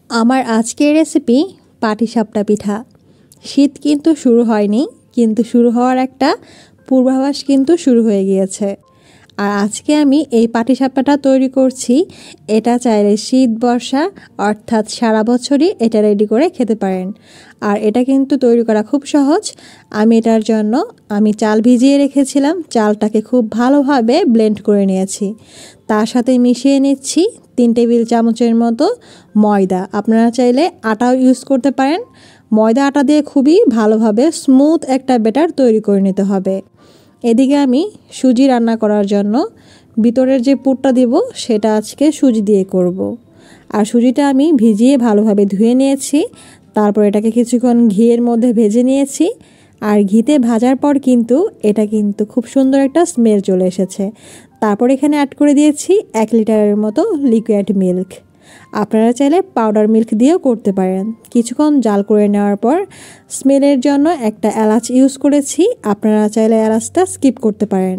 আমার আজকের রেসিপি পাটিসাপটা পিঠা। শীত কিন্তু শুরু হয়নি, কিন্তু শুরু হওয়ার একটা পূর্বাভাস কিন্তু শুরু হয়ে গিয়েছে। আর আজকে আমি এই পাটিসাপটাটা তৈরি করছি। এটা চাইলে শীত বর্ষা অর্থাৎ সারা বছরই এটা রেডি করে খেতে পারেন। আর এটা কিন্তু তৈরি করা খুব সহজ। আমি এটার জন্য চাল ভিজিয়ে রেখেছিলাম, চালটাকে খুব ভালোভাবে ব্লেন্ড করে নিয়েছি। তার সাথে মিশিয়ে নিচ্ছি 3 টেবিল চামচের মতো ময়দা। আপনারা চাইলে আটাও ইউজ করতে পারেন। ময়দা আটা দিয়ে খুবই ভালোভাবে স্মুথ একটা ব্যাটার তৈরি করে নিতে হবে। এদিকে আমি সুজি রান্না করার জন্য ভিতরের যে পুরটা দিব সেটা আজকে সুজি দিয়ে করব। আর সুজিটা আমি ভিজিয়ে ভালোভাবে ধুয়ে নিয়েছি। তারপর এটাকে কিছুক্ষণ ঘিয়ের মধ্যে ভেজে নিয়েছি। আর ঘিতে ভাজার পর কিন্তু এটা কিন্তু খুব সুন্দর একটা স্মেল চলে এসেছে। তারপর এখানে অ্যাড করে দিয়েছি 1 লিটারের মতো লিকুইড মিল্ক। আপনারা চাইলে পাউডার মিল্ক দিয়েও করতে পারেন। কিছুক্ষণ জাল করে নেওয়ার পর স্মেলের জন্য একটা এলাচ ইউজ করেছি। আপনারা চাইলে এলাচটা স্কিপ করতে পারেন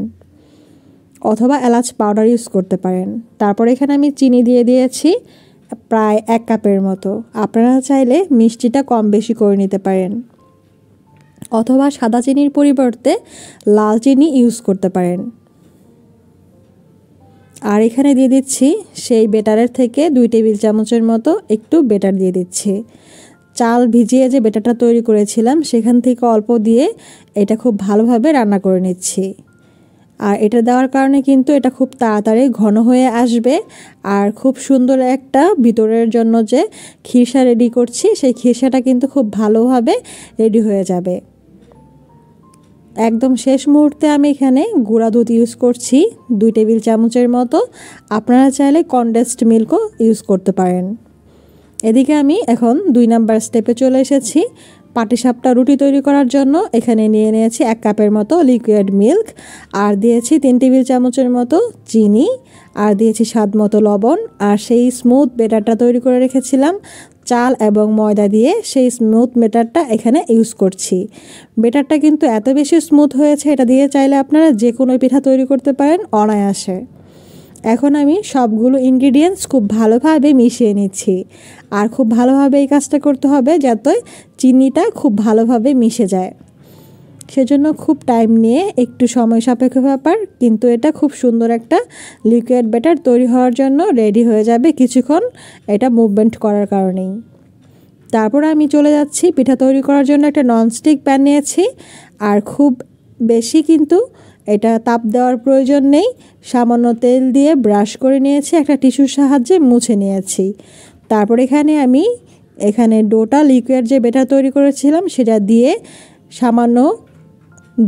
অথবা এলাচ পাউডার ইউজ করতে পারেন। তারপর এখানে আমি চিনি দিয়ে দিয়েছি প্রায় 1 কাপের মতো। আপনারা চাইলে মিষ্টিটা কম বেশি করে নিতে পারেন অথবা সাদা চিনির পরিবর্তে লাল চিনি ইউজ করতে পারেন। আর এখানে দিয়ে দিচ্ছি সেই বেটারের থেকে 2 টেবিল চামচের মতো একটু বেটার দিয়ে দিচ্ছি। চাল ভিজিয়ে যে বেটারটা তৈরি করেছিলাম সেখান থেকে অল্প দিয়ে এটা খুব ভালোভাবে রান্না করে নিচ্ছি। আর এটা দেওয়ার কারণে কিন্তু এটা খুব তাড়াতাড়ি ঘন হয়ে আসবে। আর খুব সুন্দর একটা ভিতরের জন্য যে খিরসা রেডি করছি সেই খিরসাটা কিন্তু খুব ভালোভাবে রেডি হয়ে যাবে। একদম শেষ মুহূর্তে আমি এখানে গুঁড়া দুধ ইউজ করছি 2 টেবিল চামচের মতো। আপনারা চাইলে কনডেন্সড মিল্কও ইউজ করতে পারেন। এদিকে আমি এখন 2 নাম্বার স্টেপে চলে এসেছি। পাটিসাপটা রুটি তৈরি করার জন্য এখানে নিয়ে নিয়েছি 1 কাপের মতো লিকুইড মিল্ক, আর দিয়েছি 3 টেবিল চামচের মতো চিনি, আর দিয়েছি স্বাদ মতো লবণ। আর সেই স্মুথ ব্যাটারটা তৈরি করে রেখেছিলাম চাল এবং ময়দা দিয়ে, সেই স্মুথ ব্যাটারটা এখানে ইউজ করছি। ব্যাটারটা কিন্তু এত বেশি স্মুথ হয়েছে, এটা দিয়ে চাইলে আপনারা যে কোনো পিঠা তৈরি করতে পারেন অনায়াসে। এখন আমি সবগুলো ইনগ্রিডিয়েন্টস খুব ভালোভাবে মিশিয়ে নিচ্ছি। আর খুব ভালোভাবে এই কাজটা করতে হবে যাতে চিনিটা খুব ভালোভাবে মিশে যায়। সেজন্য খুব টাইম নিয়ে একটু সময় সাপেক্ষ ব্যাপার, কিন্তু এটা খুব সুন্দর একটা লিকুইড ব্যাটার তৈরি হওয়ার জন্য রেডি হয়ে যাবে কিছুক্ষণ এটা মুভমেন্ট করার কারণেই। তারপর আমি চলে যাচ্ছি পিঠা তৈরি করার জন্য একটা ননস্টিক প্যান নিয়েছি। আর খুব বেশি কিন্তু এটা তাপ দেওয়ার প্রয়োজন নেই। সামান্য তেল দিয়ে ব্রাশ করে নিয়েছি, একটা টিস্যুর সাহায্যে মুছে নিয়েছি। তারপর এখানে ডোটা লিকুইড যে ব্যাটার তৈরি করেছিলাম সেটা দিয়ে সামান্য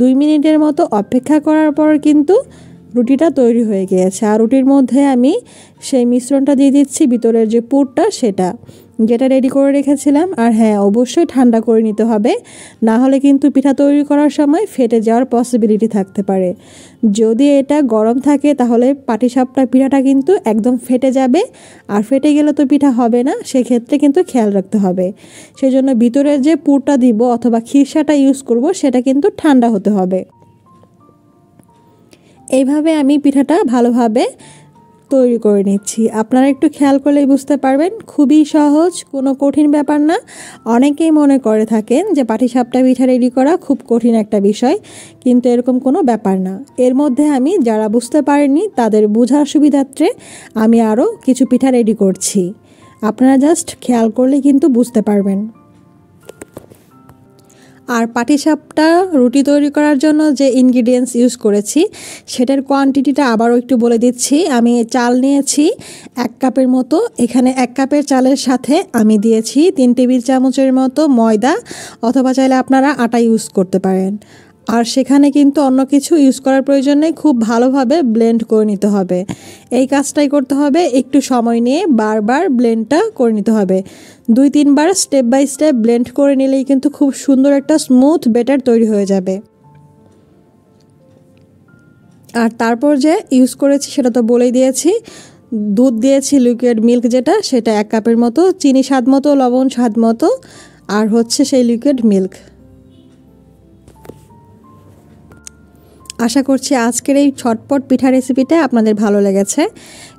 2 মিনিটের মতো অপেক্ষা করার পর কিন্তু রুটিটা তৈরি হয়ে গিয়েছে। আর রুটির মধ্যে আমি সেই মিশ্রণটা দিয়ে দিচ্ছি ভিতরের যে পুরটা সেটা, যেটা রেডি করে রেখেছিলাম। আর হ্যাঁ, অবশ্যই ঠান্ডা করে নিতে হবে, না হলে কিন্তু পিঠা তৈরি করার সময় ফেটে যাওয়ার পসিবিলিটি থাকতে পারে। যদি এটা গরম থাকে তাহলে পাটিসাপটা পিঠাটা কিন্তু একদম ফেটে যাবে, আর ফেটে গেলে তো পিঠা হবে না, সেক্ষেত্রে কিন্তু খেয়াল রাখতে হবে। সেজন্য ভিতরের যে পুরটা দিব অথবা খিরসাটা ইউজ করব সেটা কিন্তু ঠান্ডা হতে হবে। এইভাবে আমি পিঠাটা ভালোভাবে তৈরি করে নিচ্ছি। আপনারা একটু খেয়াল করলেই বুঝতে পারবেন, খুবই সহজ, কোনো কঠিন ব্যাপার না। অনেকেই মনে করে থাকেন যে পাটিসাপটা পিঠা রেডি করা খুব কঠিন একটা বিষয়, কিন্তু এরকম কোনো ব্যাপার না। এর মধ্যে আমি যারা বুঝতে পারেননি তাদের বোঝার সুবিধার্থে আমি আরও কিছু পিঠা রেডি করছি। আপনারা জাস্ট খেয়াল করলেই কিন্তু বুঝতে পারবেন। আর পাটিসাপটা রুটি তৈরি করার জন্য যে ইনগ্রিডিয়েন্টস ইউজ করেছি সেটার কোয়ান্টিটিটা আবারও একটু বলে দিচ্ছি। আমি চাল নিয়েছি 1 কাপের মতো। এখানে 1 কাপের চালের সাথে আমি দিয়েছি 3 টেবিল চামচের মতো ময়দা, অথবা চাইলে আপনারা আটা ইউজ করতে পারেন। আর সেখানে কিন্তু অন্য কিছু ইউজ করার প্রয়োজন নেই, খুব ভালোভাবে ব্লেন্ড করে নিতে হবে। এই কাজটাই করতে হবে, একটু সময় নিয়ে বারবার ব্লেন্ডটা করে নিতে হবে। 2-3 বার স্টেপ বাই স্টেপ ব্লেন্ড করে নিলেই কিন্তু খুব সুন্দর একটা স্মুথ ব্যাটার তৈরি হয়ে যাবে। আর তারপর যে ইউজ করেছি সেটা তো বলেই দিয়েছি। দুধ দিয়েছি লিকুইড মিল্ক যেটা, সেটা 1 কাপের মতো, চিনি স্বাদ মতো, লবণ স্বাদ মতো, আর হচ্ছে সেই লিকুইড মিল্ক। আশা করছি আজকের এই ছটপট পিঠা রেসিপিটা আপনাদের ভালো লেগেছে।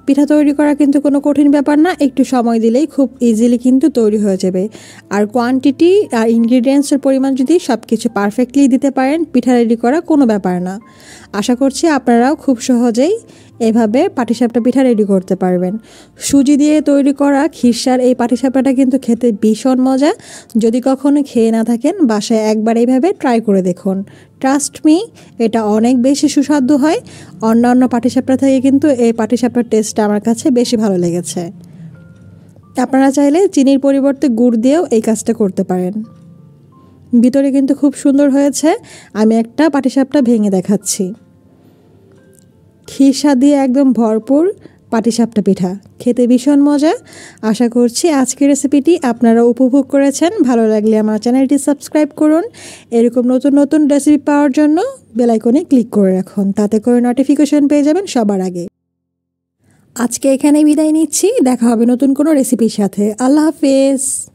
পিঠা তৈরি করা কিন্তু কোনো কঠিন ব্যাপার না, একটু সময় দিলেই খুব ইজিলি কিন্তু তৈরি হয়ে যাবে। আর কোয়ান্টিটি আর ইনগ্রিডিয়েন্টসের পরিমাণ যদি সব কিছু পারফেক্টলি দিতে পারেন, পিঠা রেডি করা কোনো ব্যাপার না। আশা করছি আপনারাও খুব সহজেই এভাবে পাটিসাপটা পিঠা রেডি করতে পারবেন। সুজি দিয়ে তৈরি করা খিরসার এই পাটিসাপটাটা কিন্তু খেতে ভীষণ মজা। যদি কখনো খেয়ে না থাকেন, বাসায় একবার এইভাবে ট্রাই করে দেখুন। ট্রাস্ট মি, এটা অনেক বেশি সুস্বাদু হয়। অন্যান্য পাটিসাপটা থেকে কিন্তু এই পাটিসাপটার টেস্টটা আমার কাছে বেশি ভালো লেগেছে। আপনারা চাইলে চিনির পরিবর্তে গুড় দিয়েও এই কাজটা করতে পারেন। ভিতরে কিন্তু খুব সুন্দর হয়েছে। আমি একটা পাটিসাপটা ভেঙে দেখাচ্ছি। খিরসা দিয়ে একদম ভরপুর পাটিসাপটা পিঠা, খেতে ভীষণ মজা। আশা করছি আজকের রেসিপিটি আপনারা উপভোগ করেছেন। ভালো লাগলে আমার চ্যানেলটি সাবস্ক্রাইব করুন। এরকম নতুন নতুন রেসিপি পাওয়ার জন্য বেল আইকনে ক্লিক করে রাখুন, তাতে করে নোটিফিকেশন পেয়ে যাবেন সবার আগে। আজকে এখানেই বিদায় নিচ্ছি, দেখা হবে নতুন কোনো রেসিপির সাথে। আল্লাহ হাফেজ।